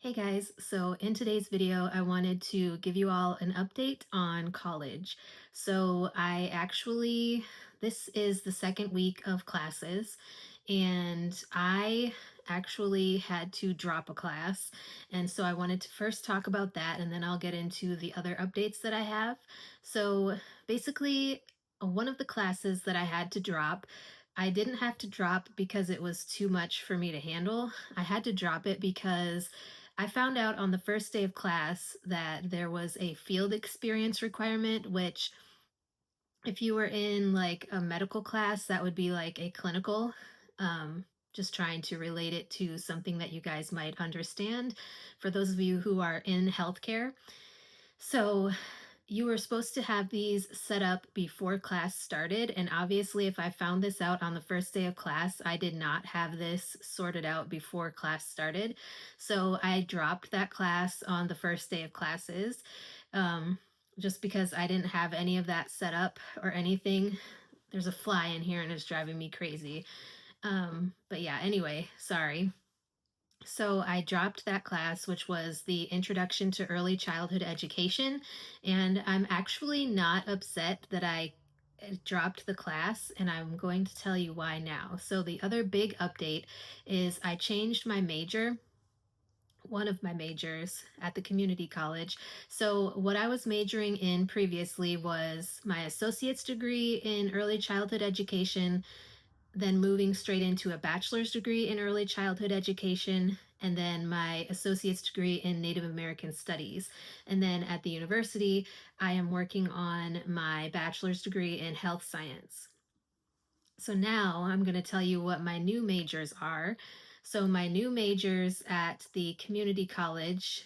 Hey guys, so in today's video, I wanted to give you all an update on college. This is the second week of classes, and I actually had to drop a class. And so I wanted to first talk about that, and then I'll get into the other updates that I have. So basically, one of the classes that I had to drop, I didn't have to drop because it was too much for me to handle. I had to drop it because I found out on the first day of class that there was a field experience requirement, which, if you were in like a medical class, that would be like a clinical. Just trying to relate it to something that you guys might understand for those of you who are in healthcare. So, you were supposed to have these set up before class started. And obviously, if I found this out on the first day of class, I did not have this sorted out before class started. So I dropped that class on the first day of classes, um, just because I didn't have any of that set up or anything. There's a fly in here and it's driving me crazy. But yeah, anyway, sorry. So I dropped that class, which was the Introduction to Early Childhood Education. And I'm actually not upset that I dropped the class, and I'm going to tell you why now. So the other big update is I changed my major, one of my majors at the community college. So, what I was majoring in previously was my associate's degree in early childhood education, then moving straight into a bachelor's degree in early childhood education, and then my associate's degree in Native American studies. And then at the university, I am working on my bachelor's degree in health science. So now I'm going to tell you what my new majors are. So, my new majors at the community college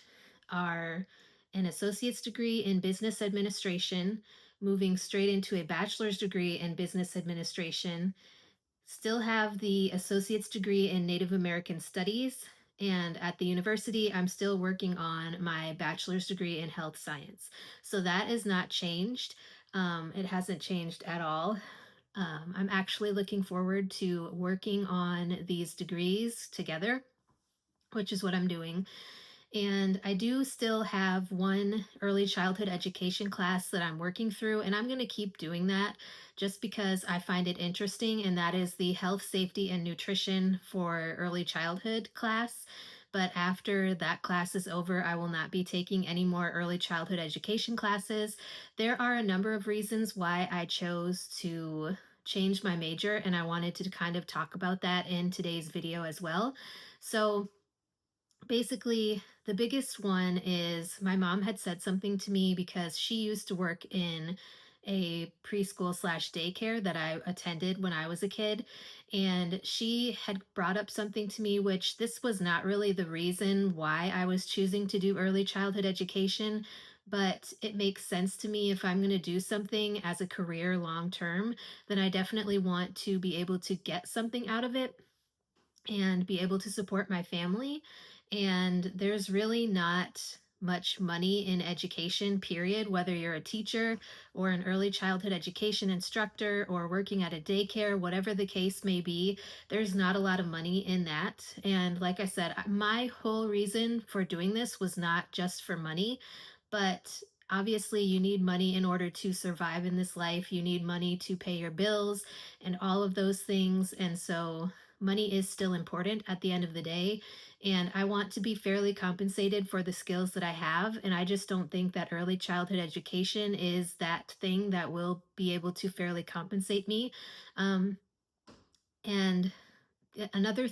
are an associate's degree in business administration, moving straight into a bachelor's degree in business administration, still have the associate's degree in Native American Studies. And at the university, I'm still working on my bachelor's degree in health science. So that is not changed. It hasn't changed at all. I'm actually looking forward to working on these degrees together, which is what I'm doing. And I do still have one early childhood education class that I'm working through, and I'm going to keep doing that just because I find it interesting, and that is the health, safety, and nutrition for early childhood class. But after that class is over, I will not be taking any more early childhood education classes. There are a number of reasons why I chose to change my major, and I wanted to kind of talk about that in today's video as well. So, basically, the biggest one is my mom had said something to me because she used to work in a preschool slash daycare that I attended when I was a kid. And she had brought up something to me, which this was not really the reason why I was choosing to do early childhood education. But it makes sense to me if I'm going to do something as a career long term, then I definitely want to be able to get something out of it and be able to support my family. And there's really not much money in education, period, whether you're a teacher or an early childhood education instructor or working at a daycare, whatever the case may be, there's not a lot of money in that. And like I said, my whole reason for doing this was not just for money, but obviously you need money in order to survive in this life. You need money to pay your bills and all of those things. And so money is still important at the end of the day. And I want to be fairly compensated for the skills that I have. And I just don't think that early childhood education is that thing that will be able to fairly compensate me. Um, and another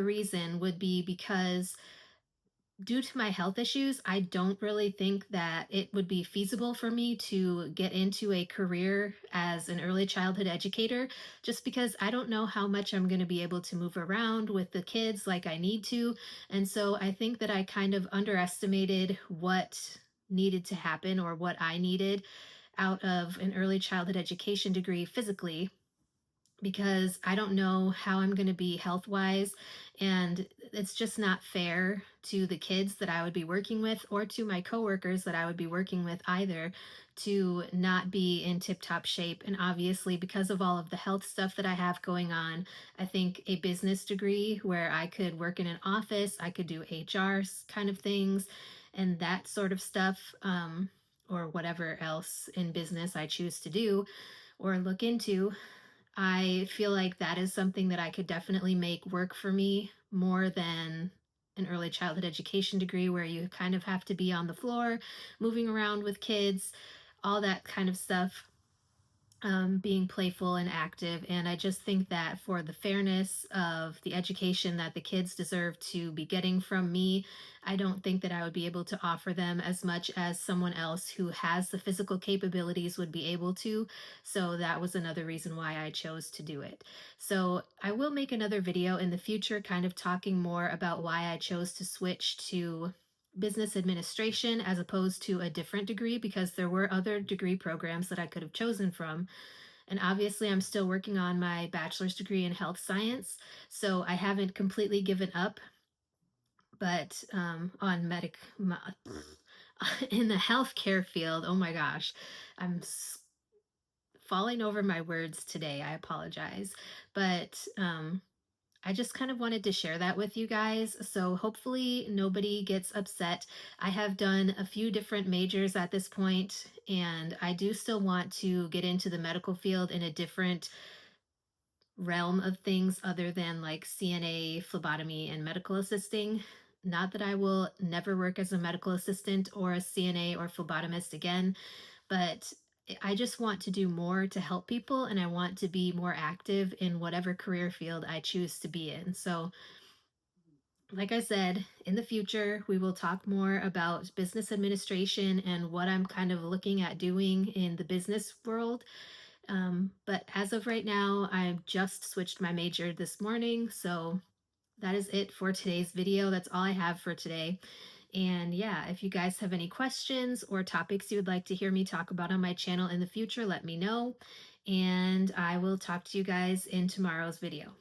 reason would be because due to my health issues, I don't really think that it would be feasible for me to get into a career as an early childhood educator, just because I don't know how much I'm going to be able to move around with the kids like I need to. And so I think that I kind of underestimated what needed to happen or what I needed out of an early childhood education degree physically. because I don't know how I'm going to be health wise. And it's just not fair to the kids that I would be working with or to my coworkers that I would be working with either to not be in tip top shape. And obviously, because of all of the health stuff that I have going on, I think a business degree where I could work in an office, I could do HR kind of things and that sort of stuff. Or whatever else in business I choose to do or look into, I feel like that is something that I could definitely make work for me more than an early childhood education degree where you kind of have to be on the floor, moving around with kids, all that kind of stuff, being playful and active. And I just think that for the fairness of the education that the kids deserve to be getting from me, I don't think that I would be able to offer them as much as someone else who has the physical capabilities would be able to. So that was another reason why I chose to do it. So I will make another video in the future, kind of talking more about why I chose to switch to business administration as opposed to a different degree because there were other degree programs that I could have chosen from. And obviously, I'm still working on my bachelor's degree in health science. So I haven't completely given up, but on in the healthcare field, oh my gosh, I'm falling over my words today. I apologize. But I just kind of wanted to share that with you guys. So hopefully nobody gets upset. I have done a few different majors at this point, and I do still want to get into the medical field in a different realm of things other than like CNA, phlebotomy, and medical assisting. Not that I will never work as a medical assistant or a CNA or phlebotomist again, but I just want to do more to help people and I want to be more active in whatever career field I choose to be in. So, like I said, in the future, we will talk more about business administration and what I'm kind of looking at doing in the business world. But as of right now, I've just switched my major this morning. So that is it for today's video. That's all I have for today. And yeah, if you guys have any questions or topics you would like to hear me talk about on my channel in the future, let me know. And I will talk to you guys in tomorrow's video.